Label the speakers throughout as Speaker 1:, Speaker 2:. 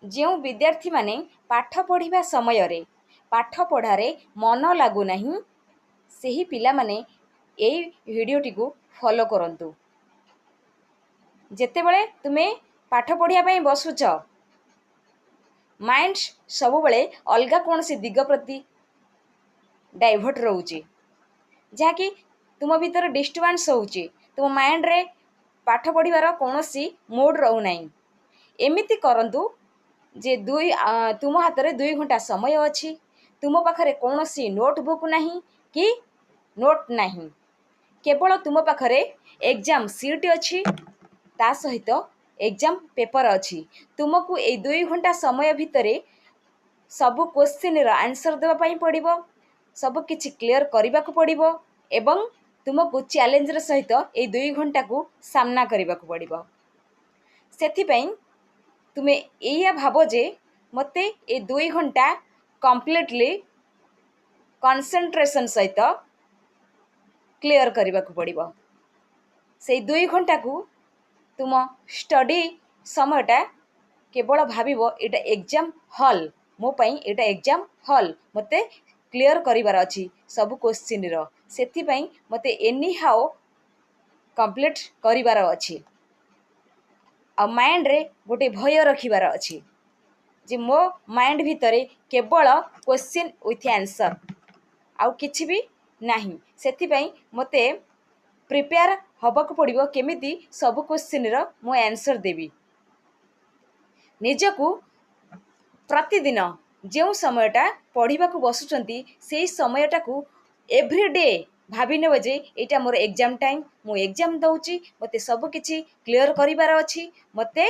Speaker 1: ଯେଉଁ ବିଦ୍ୟାର୍ଥୀମାନେ ପାଠ ପଢ଼ିବା ସମୟରେ ପାଠ ପଢ଼ାରେ ମନ ଲାଗୁନାହିଁ ସେହି ପିଲାମାନେ ଏଇ ଭିଡ଼ିଓଟିକୁ ଫଲୋ କରନ୍ତୁ। ଯେତେବେଳେ ତୁମେ ପାଠ ପଢ଼ିବା ପାଇଁ ବସୁଛ, ମାଇଣ୍ଡ ସବୁବେଳେ ଅଲଗା କୌଣସି ଦିଗ ପ୍ରତି ଡାଇଭର୍ଟ ରହୁଛି, ଯାହାକି ତୁମ ଭିତରେ ଡିଷ୍ଟର୍ବାନ୍ସ ହେଉଛି। ତୁମ ମାଇଣ୍ଡରେ ପାଠ ପଢ଼ିବାର କୌଣସି ମୁଡ୍ ରହୁନାହିଁ। ଏମିତି କରନ୍ତୁ ଯେ ତୁମ ହାତରେ 2 ଘଣ୍ଟା ସମୟ ଅଛି, ତୁମ ପାଖରେ କୌଣସି ନୋଟବୁକ୍ ନାହିଁ କି ନୋଟ୍ ନାହିଁ, କେବଳ ତୁମ ପାଖରେ ଏକ୍ଜାମ୍ ସିଟ୍ ଅଛି, ତା ସହିତ ଏକ୍ଜାମ୍ ପେପର୍ ଅଛି। ତୁମକୁ ଏଇ 2 ଘଣ୍ଟା ସମୟ ଭିତରେ ସବୁ କ୍ୱେଶ୍ଚିନ୍ର ଆନ୍ସର୍ ଦେବା ପାଇଁ ପଡ଼ିବ, ସବୁ କିଛି କ୍ଲିୟର୍ କରିବାକୁ ପଡ଼ିବ ଏବଂ ତୁମକୁ ଚ୍ୟାଲେଞ୍ଜର ସହିତ ଏଇ 2 ଘଣ୍ଟାକୁ ସାମ୍ନା କରିବାକୁ ପଡ଼ିବ। ସେଥିପାଇଁ ତୁମେ ଏଇଆ ଭାବ ଯେ ମୋତେ ଏ 2 ଘଣ୍ଟା କମ୍ପ୍ଲିଟଲି କନସେଣ୍ଟ୍ରେସନ୍ ସହିତ କ୍ଲିୟର୍ କରିବାକୁ ପଡ଼ିବ। ସେଇ 2 ଘଣ୍ଟାକୁ ତୁମ ଷ୍ଟଡ଼ି ସମୟଟା କେବଳ ଭାବିବ ଏଇଟା ଏକ୍ଜାମ୍ ହଲ୍, ମୋ ପାଇଁ ଏଇଟା ଏକ୍ଜାମ୍ ହଲ୍, ମୋତେ କ୍ଲିୟର୍ କରିବାର ଅଛି ସବୁ କ୍ୱେଶ୍ଚିନ୍ର। ସେଥିପାଇଁ ମୋତେ ଏନି ହାଓ କମ୍ପ୍ଲିଟ୍ କରିବାର ଅଛି। ଆଉ ମାଇଣ୍ଡରେ ଗୋଟେ ଭୟ ରଖିବାର ଅଛି ଯେ ମୋ ମାଇଣ୍ଡ ଭିତରେ କେବଳ କ୍ୱେଶ୍ଚିନ୍ ୱିଥ୍ ଆନ୍ସର୍, ଆଉ କିଛି ବି ନାହିଁ। ସେଥିପାଇଁ ମୋତେ ପ୍ରିପେୟାର ହେବାକୁ ପଡ଼ିବ କେମିତି ସବୁ କ୍ୱେଶ୍ଚିନ୍ର ମୁଁ ଆନ୍ସର୍ ଦେବି। ନିଜକୁ ପ୍ରତିଦିନ ଯେଉଁ ସମୟଟା ପଢ଼ିବାକୁ ବସୁଛନ୍ତି ସେଇ ସମୟଟାକୁ ଏଭ୍ରିଡେ ଭାବିନେବ ଯେ ଏଇଟା ମୋର ଏକ୍ଜାମ୍ ଟାଇମ୍, ମୁଁ ଏକ୍ଜାମ୍ ଦେଉଛି, ମୋତେ ସବୁକିଛି କ୍ଲିୟର୍ କରିବାର ଅଛି, ମୋତେ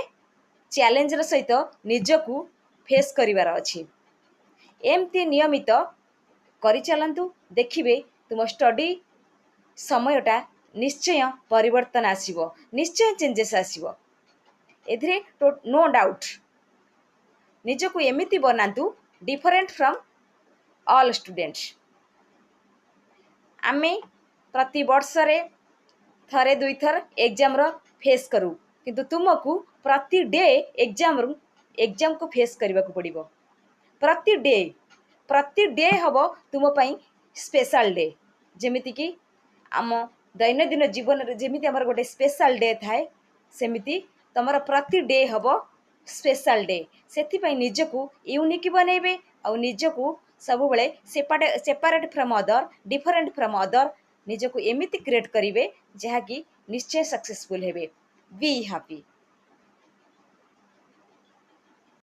Speaker 1: ଚ୍ୟାଲେଞ୍ଜର ସହିତ ନିଜକୁ ଫେସ୍ କରିବାର ଅଛି। ଏମିତି ନିୟମିତ କରିଚାଲନ୍ତୁ, ଦେଖିବେ ତୁମ ଷ୍ଟଡ଼ି ସମୟଟା ନିଶ୍ଚୟ ପରିବର୍ତ୍ତନ ଆସିବ, ନିଶ୍ଚୟ ଚେଞ୍ଜେସ୍ ଆସିବ, ଏଥିରେ ନୋ ଡାଉଟ୍। ନିଜକୁ ଏମିତି ବନାନ୍ତୁ ଡିଫରେଣ୍ଟ ଫ୍ରମ୍ ଅଲ୍ ଷ୍ଟୁଡେଣ୍ଟସ୍। ଆମେ ପ୍ରତି ବର୍ଷରେ ଥରେ 2 ଥର ଏକ୍ଜାମ୍ର ଫେସ୍ କରୁ, କିନ୍ତୁ ତୁମକୁ ପ୍ରତି ଡେ ଏକ୍ଜାମ୍କୁ ଫେସ୍ କରିବାକୁ ପଡ଼ିବ। ପ୍ରତି ଡେ ହେବ ତୁମ ପାଇଁ ସ୍ପେଶାଲ୍ ଡେ। ଯେମିତିକି ଆମ ଦୈନନ୍ଦିନ ଜୀବନରେ ଯେମିତି ଆମର ଗୋଟେ ସ୍ପେଶାଲ୍ ଡେ ଥାଏ, ସେମିତି ତୁମର ପ୍ରତି ଡେ ହେବ ସ୍ପେଶାଲ୍ ଡେ। ସେଥିପାଇଁ ନିଜକୁ ୟୁନିକ୍ ବନେଇବେ ଆଉ ନିଜକୁ ସବୁବେଳେ separate from other, different from other ନିଜକୁ ଏମିତି କ୍ରିଏଟ୍ କରିବେ ଯାହାକି ନିଶ୍ଚୟ ସକ୍ସେସଫୁଲ୍ ହେବେ। ବି ହାପି।